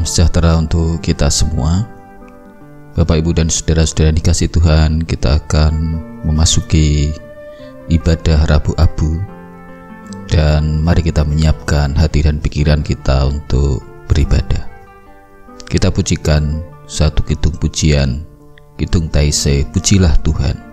Salam sejahtera untuk kita semua. Bapak, Ibu, dan saudara-saudara dikasih Tuhan, kita akan memasuki ibadah Rabu Abu. Dan mari kita menyiapkan hati dan pikiran kita untuk beribadah. Kita pujikan satu kidung pujian, kidung Taise, Pujilah Tuhan.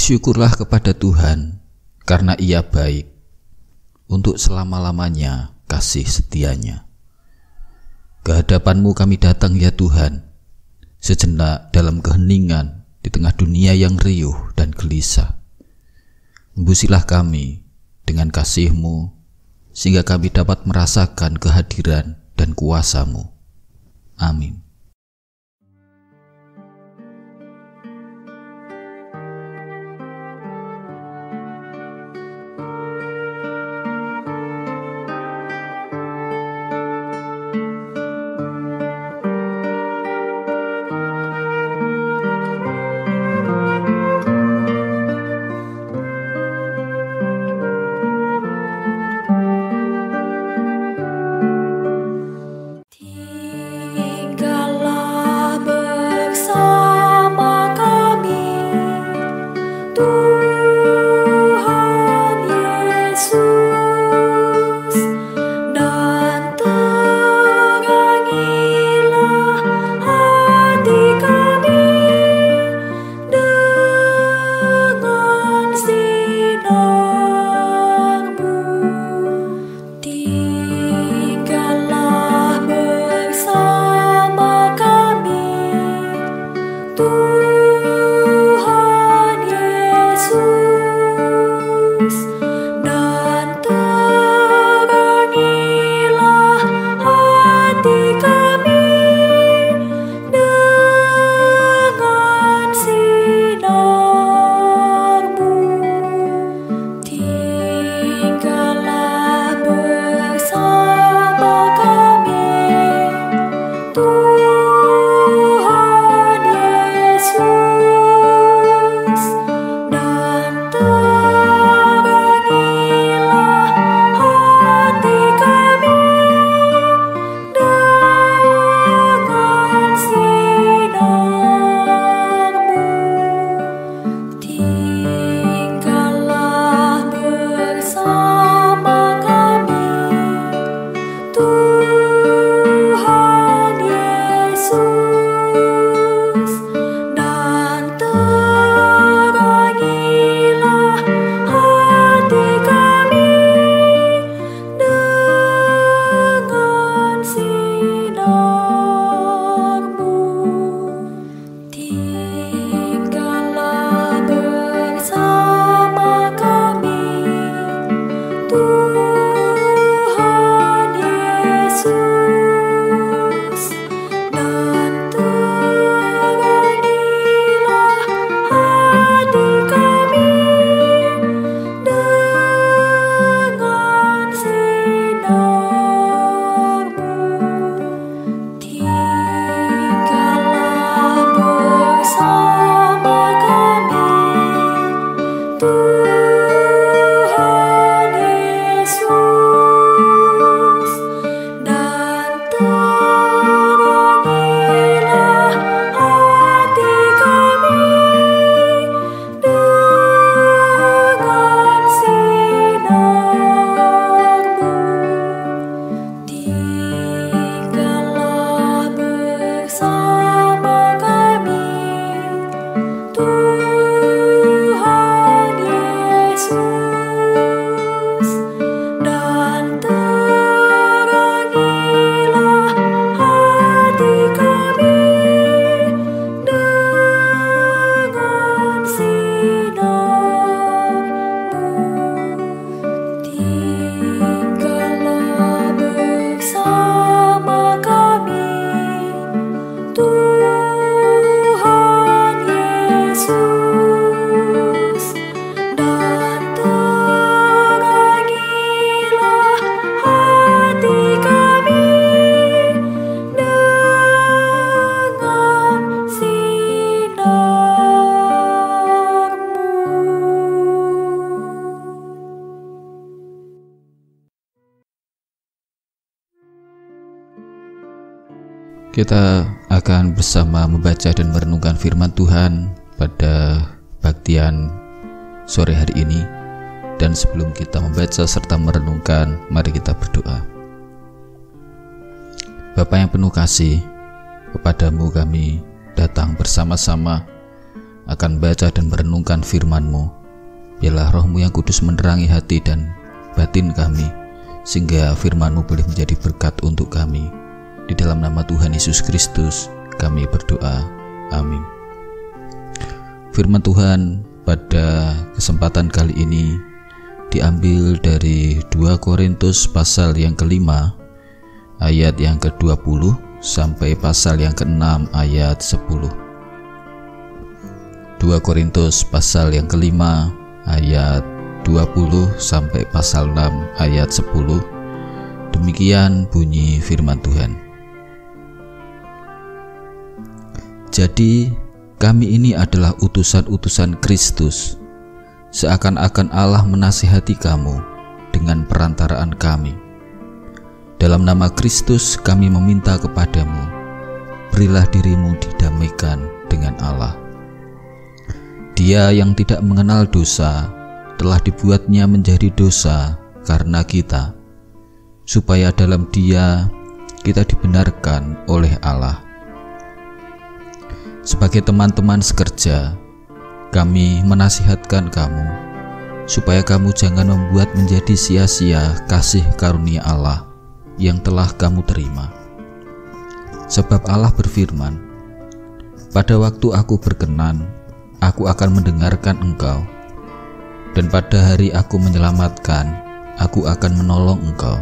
Bersyukurlah kepada Tuhan, karena Ia baik, untuk selama-lamanya kasih setianya. Kehadapan-Mu kami datang ya Tuhan, sejenak dalam keheningan di tengah dunia yang riuh dan gelisah. Embusilah kami dengan kasih-Mu, sehingga kami dapat merasakan kehadiran dan kuasa-Mu. Amin. Kita akan bersama membaca dan merenungkan firman Tuhan pada baktian sore hari ini. Dan sebelum kita membaca serta merenungkan, mari kita berdoa. Bapa yang penuh kasih, kepadamu kami datang bersama-sama akan baca dan merenungkan firman-Mu. Biarlah Roh-Mu yang kudus menerangi hati dan batin kami, sehingga firman-Mu boleh menjadi berkat untuk kami. Di dalam nama Tuhan Yesus Kristus kami berdoa. Amin. Firman Tuhan pada kesempatan kali ini diambil dari 2 Korintus pasal yang ke-5 ayat yang ke-20 sampai pasal yang ke-6 ayat 10. 2 Korintus pasal yang ke-5 ayat 20 sampai pasal 6 ayat 10. Demikian bunyi firman Tuhan. Jadi kami ini adalah utusan-utusan Kristus, seakan-akan Allah menasihati kamu dengan perantaraan kami. Dalam nama Kristus kami meminta kepadamu, berilah dirimu didamaikan dengan Allah. Dia yang tidak mengenal dosa telah dibuatnya menjadi dosa karena kita, supaya dalam Dia kita dibenarkan oleh Allah. Sebagai teman-teman sekerja, kami menasihatkan kamu supaya kamu jangan membuat menjadi sia-sia kasih karunia Allah yang telah kamu terima. Sebab Allah berfirman, "Pada waktu aku berkenan, aku akan mendengarkan engkau, dan pada hari aku menyelamatkan, aku akan menolong engkau."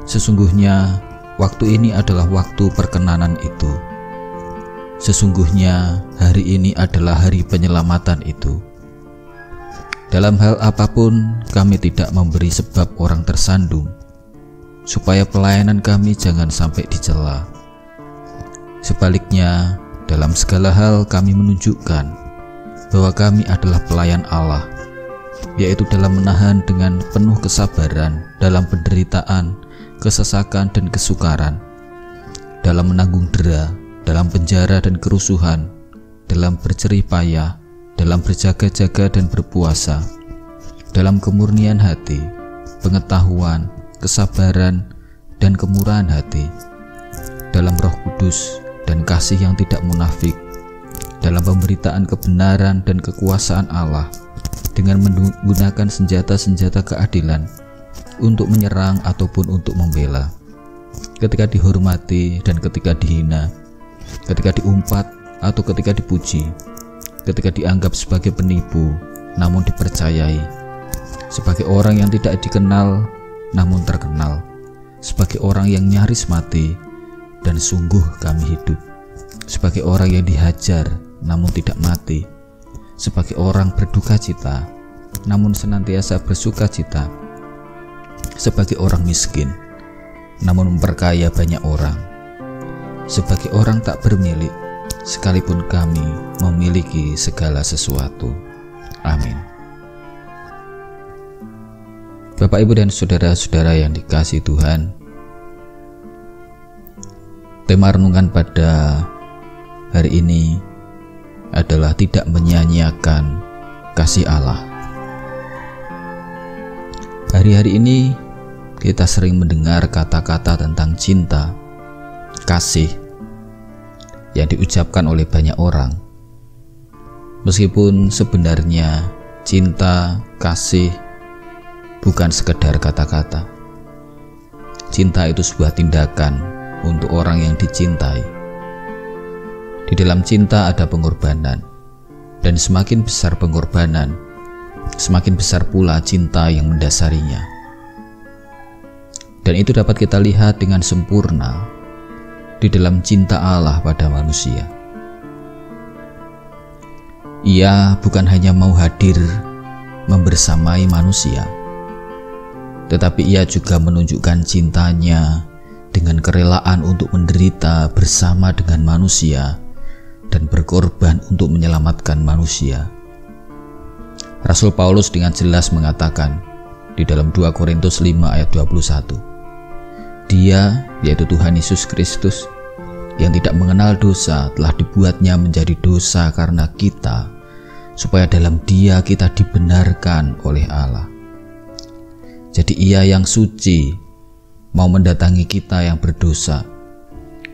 Sesungguhnya waktu ini adalah waktu perkenanan itu. Sesungguhnya hari ini adalah hari penyelamatan itu. Dalam hal apapun kami tidak memberi sebab orang tersandung, supaya pelayanan kami jangan sampai dicela. Sebaliknya, dalam segala hal kami menunjukkan bahwa kami adalah pelayan Allah, yaitu dalam menahan dengan penuh kesabaran dalam penderitaan, kesesakan dan kesukaran, dalam menanggung dera, dalam penjara dan kerusuhan, dalam berjerih payah, dalam berjaga-jaga dan berpuasa, dalam kemurnian hati, pengetahuan, kesabaran dan kemurahan hati, dalam Roh Kudus dan kasih yang tidak munafik, dalam pemberitaan kebenaran dan kekuasaan Allah, dengan menggunakan senjata-senjata keadilan untuk menyerang ataupun untuk membela, ketika dihormati dan ketika dihina, ketika diumpat atau ketika dipuji, ketika dianggap sebagai penipu namun dipercayai, sebagai orang yang tidak dikenal namun terkenal, sebagai orang yang nyaris mati dan sungguh kami hidup, sebagai orang yang dihajar namun tidak mati, sebagai orang berduka cita namun senantiasa bersuka cita, sebagai orang miskin namun memperkaya banyak orang, sebagai orang tak bermilik sekalipun kami memiliki segala sesuatu. Amin. Bapak, Ibu dan saudara-saudara yang dikasihi Tuhan, tema renungan pada hari ini adalah tidak menyia-nyiakan kasih Allah. Hari-hari ini kita sering mendengar kata-kata tentang cinta, kasih yang diucapkan oleh banyak orang. Meskipun sebenarnya cinta, kasih bukan sekedar kata-kata. Cinta itu sebuah tindakan untuk orang yang dicintai. Di dalam cinta ada pengorbanan, dan semakin besar pengorbanan, semakin besar pula cinta yang mendasarinya. Dan itu dapat kita lihat dengan sempurna di dalam cinta Allah pada manusia. Ia bukan hanya mau hadir membersamai manusia, tetapi ia juga menunjukkan cintanya dengan kerelaan untuk menderita bersama dengan manusia dan berkorban untuk menyelamatkan manusia. Rasul Paulus dengan jelas mengatakan di dalam 2 Korintus 5 ayat 21, Dia, yaitu Tuhan Yesus Kristus, yang tidak mengenal dosa telah dibuatnya menjadi dosa karena kita, supaya dalam Dia kita dibenarkan oleh Allah. Jadi Ia yang suci mau mendatangi kita yang berdosa,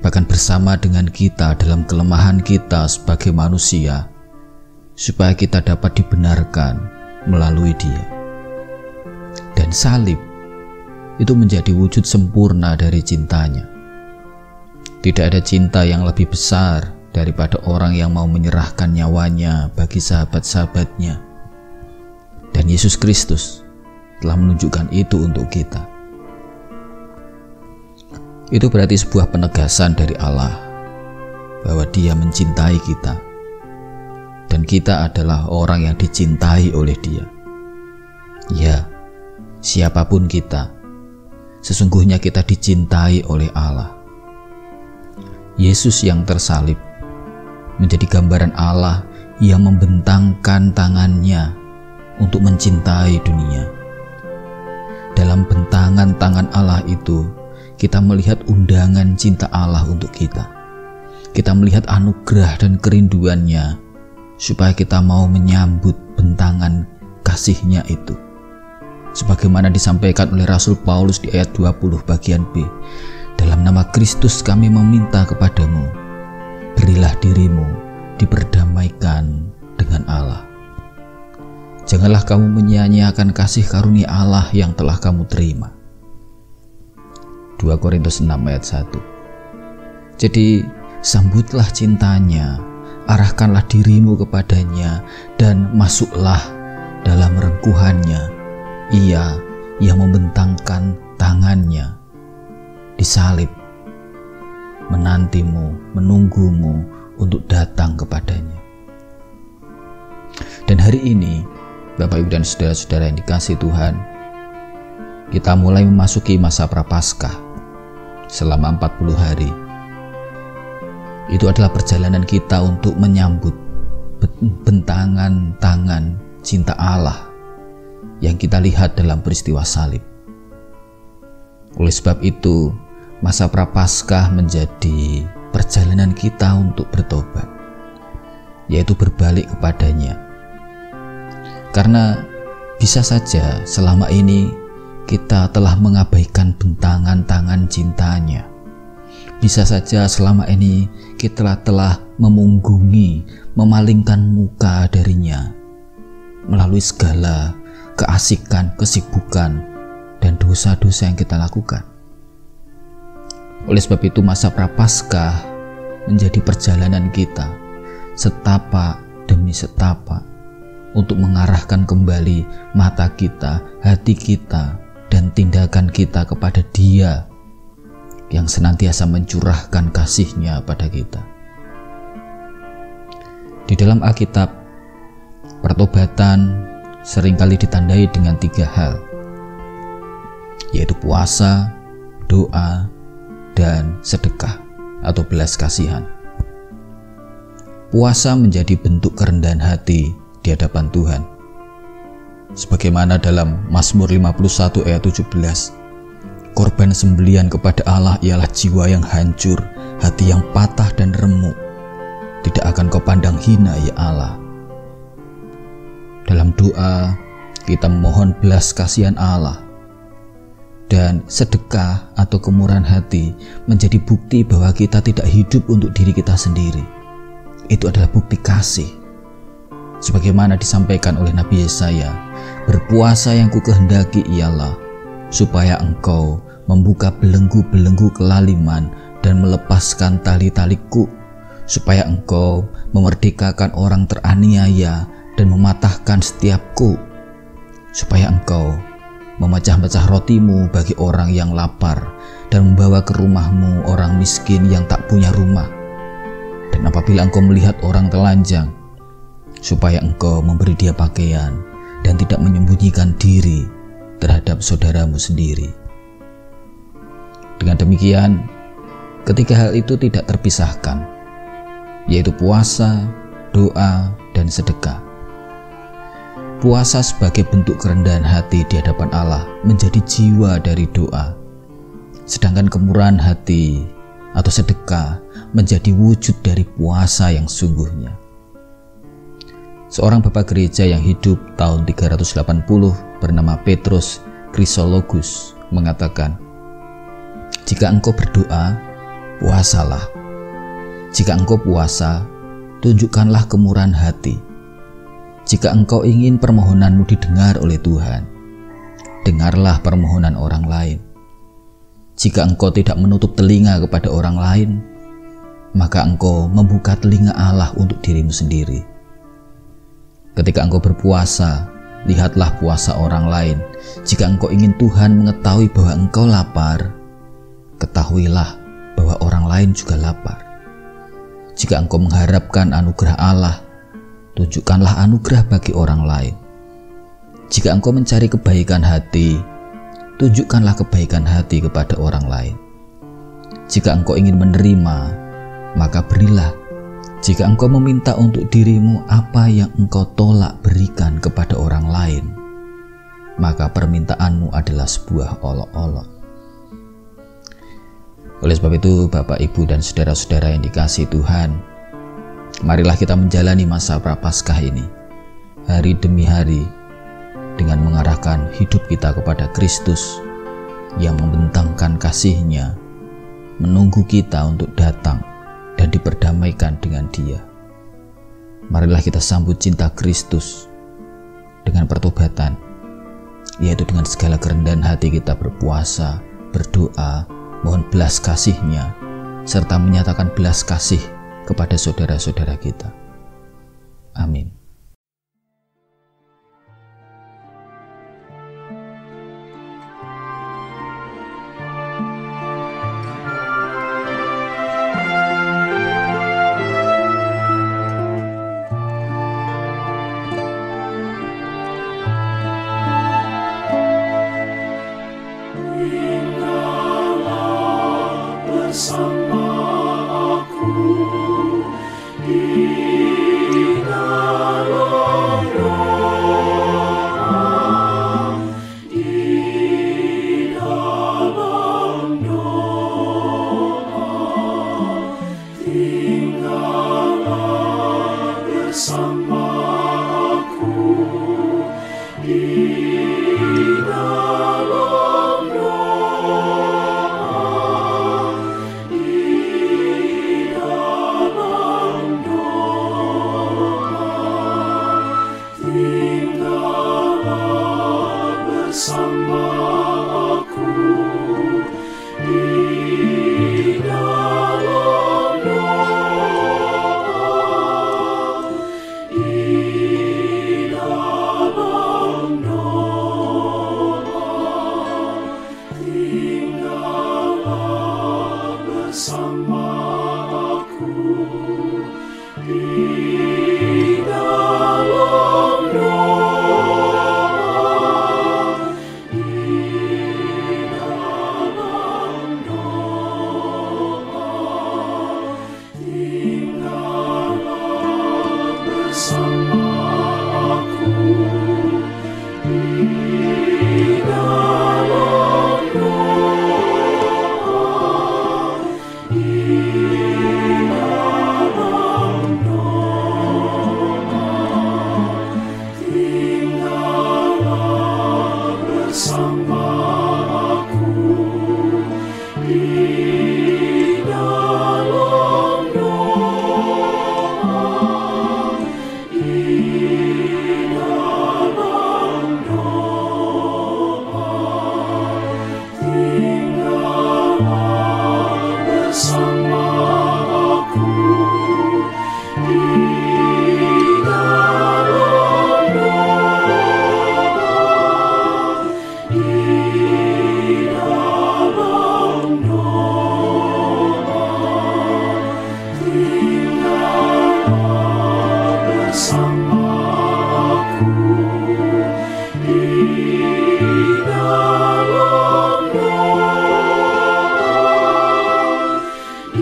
bahkan bersama dengan kita dalam kelemahan kita sebagai manusia, supaya kita dapat dibenarkan melalui Dia. Dan salib itu menjadi wujud sempurna dari cintanya. Tidak ada cinta yang lebih besar daripada orang yang mau menyerahkan nyawanya bagi sahabat-sahabatnya. Dan Yesus Kristus telah menunjukkan itu untuk kita. Itu berarti sebuah penegasan dari Allah bahwa Dia mencintai kita, dan kita adalah orang yang dicintai oleh Dia. Ya, siapapun kita, sesungguhnya kita dicintai oleh Allah. Yesus yang tersalib menjadi gambaran Allah yang membentangkan tangannya untuk mencintai dunia. Dalam bentangan tangan Allah itu, kita melihat undangan cinta Allah untuk kita. Kita melihat anugerah dan kerinduannya supaya kita mau menyambut bentangan kasih-Nya itu. Sebagaimana disampaikan oleh Rasul Paulus di ayat 20 bagian B, dalam nama Kristus kami meminta kepadamu, berilah dirimu diperdamaikan dengan Allah. Janganlah kamu menyia-nyiakan kasih karunia Allah yang telah kamu terima. 2 Korintus 6 ayat 1. Jadi sambutlah cintanya, arahkanlah dirimu kepadanya, dan masuklah dalam rengkuhannya. Ia yang membentangkan tangannya disalib, menantimu, menunggumu untuk datang kepadanya. Dan hari ini, Bapak Ibu dan saudara-saudara yang dikasihi Tuhan, kita mulai memasuki masa Prapaskah selama 40 hari. Itu adalah perjalanan kita untuk menyambut bentangan tangan cinta Allah yang kita lihat dalam peristiwa salib. Oleh sebab itu, masa Prapaskah menjadi perjalanan kita untuk bertobat, yaitu berbalik kepadanya. Karena bisa saja selama ini kita telah mengabaikan bentangan tangan cintanya. Bisa saja selama ini kita telah memunggungi, memalingkan muka darinya melalui segala keasikan, kesibukan, dan dosa-dosa yang kita lakukan. Oleh sebab itu, masa Prapaskah menjadi perjalanan kita setapak demi setapak untuk mengarahkan kembali mata kita, hati kita, dan tindakan kita kepada Dia yang senantiasa mencurahkan kasih-Nya pada kita. Di dalam Alkitab, pertobatan seringkali ditandai dengan 3 hal, yaitu puasa, doa, dan sedekah atau belas kasihan. Puasa menjadi bentuk kerendahan hati di hadapan Tuhan. Sebagaimana dalam Mazmur 51 ayat 17, korban sembelian kepada Allah ialah jiwa yang hancur, hati yang patah dan remuk. Tidak akan kau pandang hina, ya Allah. Dalam doa, kita memohon belas kasihan Allah. Dan sedekah atau kemurahan hati menjadi bukti bahwa kita tidak hidup untuk diri kita sendiri. Itu adalah bukti kasih. Sebagaimana disampaikan oleh Nabi Yesaya, berpuasa yang kukehendaki ialah supaya engkau membuka belenggu-belenggu kelaliman dan melepaskan tali-taliku, supaya engkau memerdekakan orang teraniaya dan mematahkan setiapku, supaya engkau memecah-mecah rotimu bagi orang yang lapar dan membawa ke rumahmu orang miskin yang tak punya rumah. Dan apabila engkau melihat orang telanjang, supaya engkau memberi dia pakaian dan tidak menyembunyikan diri terhadap saudaramu sendiri. Dengan demikian, ketiga hal itu tidak terpisahkan, yaitu puasa, doa, dan sedekah. Puasa sebagai bentuk kerendahan hati di hadapan Allah menjadi jiwa dari doa, sedangkan kemurahan hati atau sedekah menjadi wujud dari puasa yang sungguhnya. Seorang bapak gereja yang hidup tahun 380 bernama Petrus Chrysologus mengatakan, jika engkau berdoa, puasalah. Jika engkau puasa, tunjukkanlah kemurahan hati, Jika engkau ingin permohonanmu didengar oleh Tuhan, dengarlah permohonan orang lain. Jika engkau tidak menutup telinga kepada orang lain, maka engkau membuka telinga Allah untuk dirimu sendiri. Ketika engkau berpuasa, lihatlah puasa orang lain. Jika engkau ingin Tuhan mengetahui bahwa engkau lapar, ketahuilah bahwa orang lain juga lapar. Jika engkau mengharapkan anugerah Allah, tunjukkanlah anugerah bagi orang lain. Jika engkau mencari kebaikan hati, tunjukkanlah kebaikan hati kepada orang lain. Jika engkau ingin menerima, maka berilah. Jika engkau meminta untuk dirimu apa yang engkau tolak berikan kepada orang lain, maka permintaanmu adalah sebuah olok-olok. Oleh sebab itu, Bapak, Ibu, dan saudara-saudara yang dikasihi Tuhan, marilah kita menjalani masa Prapaskah ini, hari demi hari, dengan mengarahkan hidup kita kepada Kristus yang membentangkan kasih-Nya, menunggu kita untuk datang dan diperdamaikan dengan Dia. Marilah kita sambut cinta Kristus dengan pertobatan, yaitu dengan segala kerendahan hati kita berpuasa, berdoa, mohon belas kasih-Nya, serta menyatakan belas kasih kepada saudara-saudara kita. Amin. Bersama aku di dalam doa, di dalam doa, tinggallah bersama aku di dalam bersama aku di dalam doa,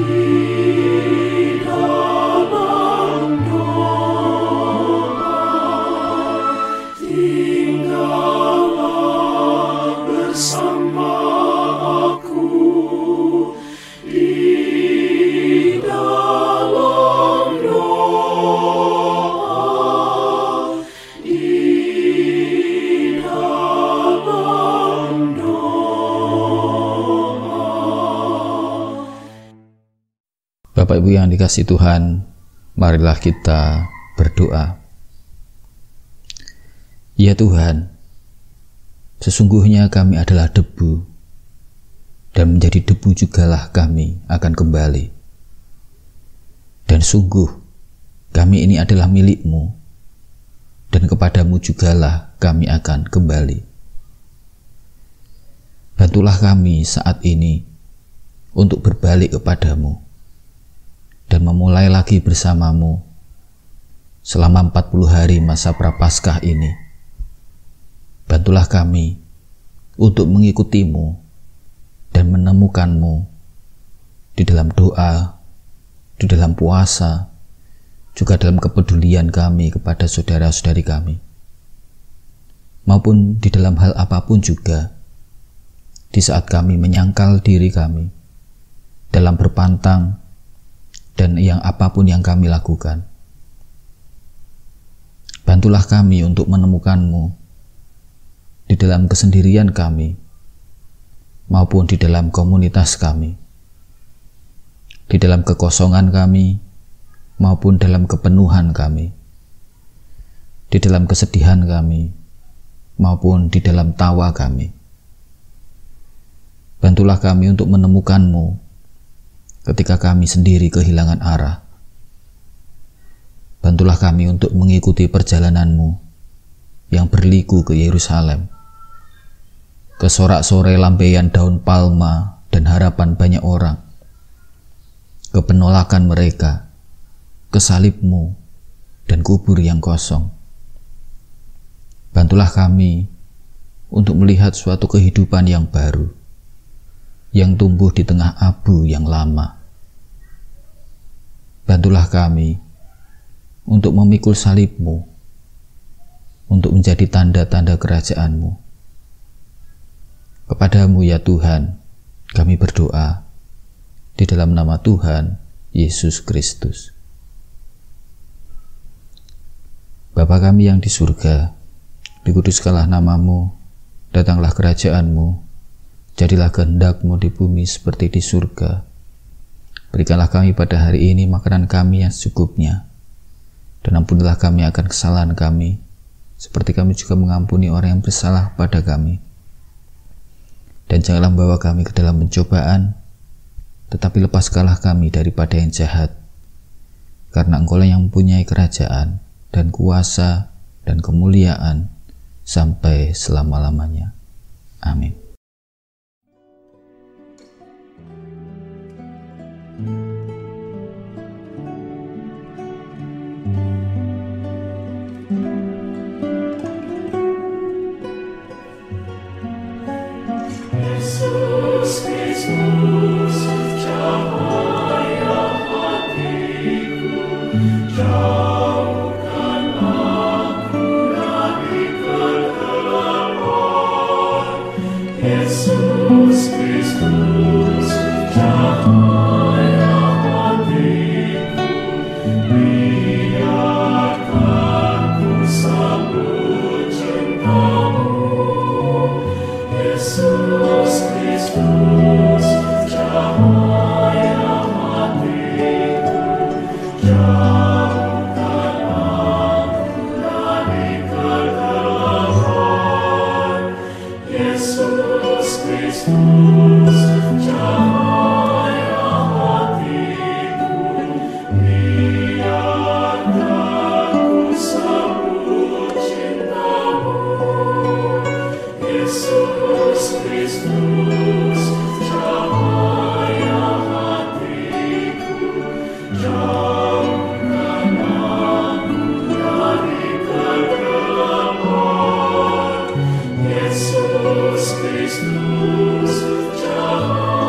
di dalam doa, tinggallah bersama aku di dalam doa. Bapak Ibu yang dikasihi Tuhan, marilah kita berdoa. Ya Tuhan, sesungguhnya kami adalah debu, dan menjadi debu jugalah kami akan kembali. Dan sungguh, kami ini adalah milik-Mu, dan kepadamu jugalah kami akan kembali. Bantulah kami saat ini untuk berbalik kepadamu, dan memulai lagi bersamamu selama 40 hari masa Prapaskah ini. Bantulah kami untuk mengikutimu dan menemukanmu di dalam doa, di dalam puasa, juga dalam kepedulian kami kepada saudara-saudari kami, maupun di dalam hal apapun juga, di saat kami menyangkal diri kami dalam berpantang dan yang apapun yang kami lakukan. Bantulah kami untuk menemukanmu di dalam kesendirian kami, maupun di dalam komunitas kami, di dalam kekosongan kami, maupun dalam kepenuhan kami, di dalam kesedihan kami, maupun di dalam tawa kami. Bantulah kami untuk menemukanmu ketika kami sendiri kehilangan arah. Bantulah kami untuk mengikuti perjalananmu yang berliku ke Yerusalem, ke sorak-sorai lambaian daun palma dan harapan banyak orang, ke penolakan mereka, ke salib-Mu dan kubur yang kosong. Bantulah kami untuk melihat suatu kehidupan yang baru, yang tumbuh di tengah abu yang lama. Bantulah kami untuk memikul salib-Mu, untuk menjadi tanda-tanda kerajaan-Mu. Kepadamu ya Tuhan, kami berdoa di dalam nama Tuhan Yesus Kristus. Bapa kami yang di surga, dikuduskanlah namamu, datanglah kerajaan-Mu, jadilah kehendak-Mu di bumi seperti di surga. Berikanlah kami pada hari ini makanan kami yang secukupnya, dan ampunilah kami akan kesalahan kami, seperti kami juga mengampuni orang yang bersalah pada kami. Dan janganlah membawa kami ke dalam pencobaan, tetapi lepaskanlah kami daripada yang jahat. Karena Engkau-lah yang mempunyai kerajaan, dan kuasa, dan kemuliaan, sampai selama-lamanya. Amin. Yesus Kristus, cahaya hatiku, jauhkan aku dari kegelapan. Yesus Kristus, cahaya hatiku, biarkan ku sambut cinta-Mu. Yesus Kristus, cahaya hatiku, jauhkan aku dari kegelapan. Yesus Kristus, cahaya hatiku, biarkan ku sambut cinta-Mu. Yesus Kristus, cahaya hatiku, jauhkan aku dari kegelapan. Yesus Kristus, cahaya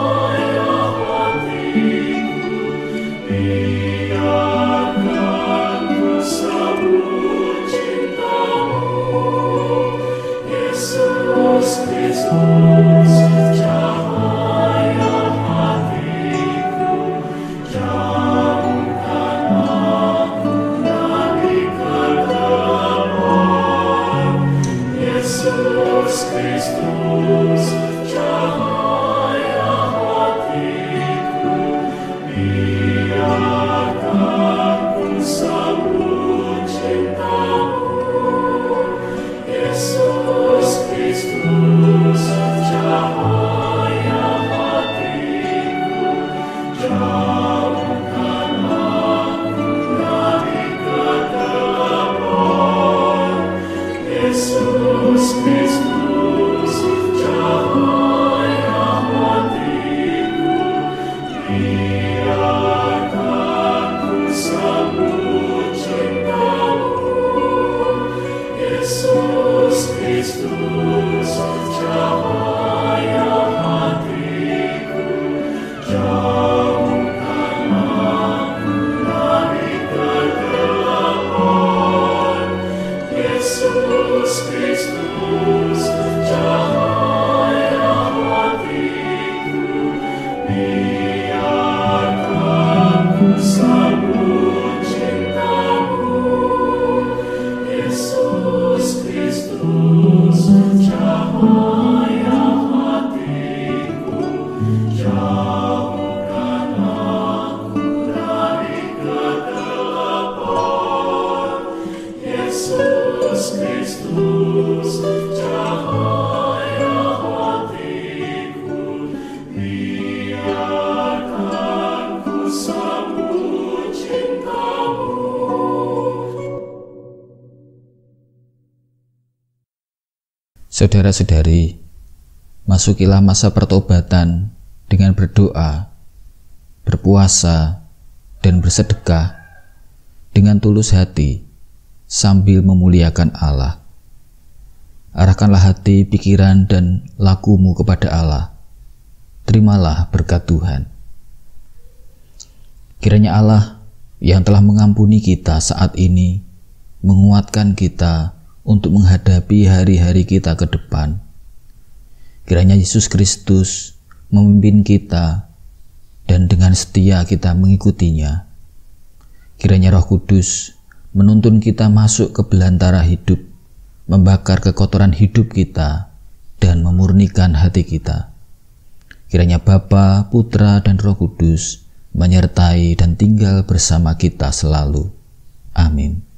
Saudara-saudari, masukilah masa pertobatan dengan berdoa, berpuasa, dan bersedekah dengan tulus hati sambil memuliakan Allah. Arahkanlah hati, pikiran, dan lakumu kepada Allah. Terimalah berkat Tuhan. Kiranya Allah yang telah mengampuni kita saat ini menguatkan kita untuk menghadapi hari-hari kita ke depan. Kiranya Yesus Kristus memimpin kita dan dengan setia kita mengikutinya. Kiranya Roh Kudus menuntun kita masuk ke belantara hidup, membakar kekotoran hidup kita dan memurnikan hati kita. Kiranya Bapa, Putra, dan Roh Kudus menyertai dan tinggal bersama kita selalu. Amin.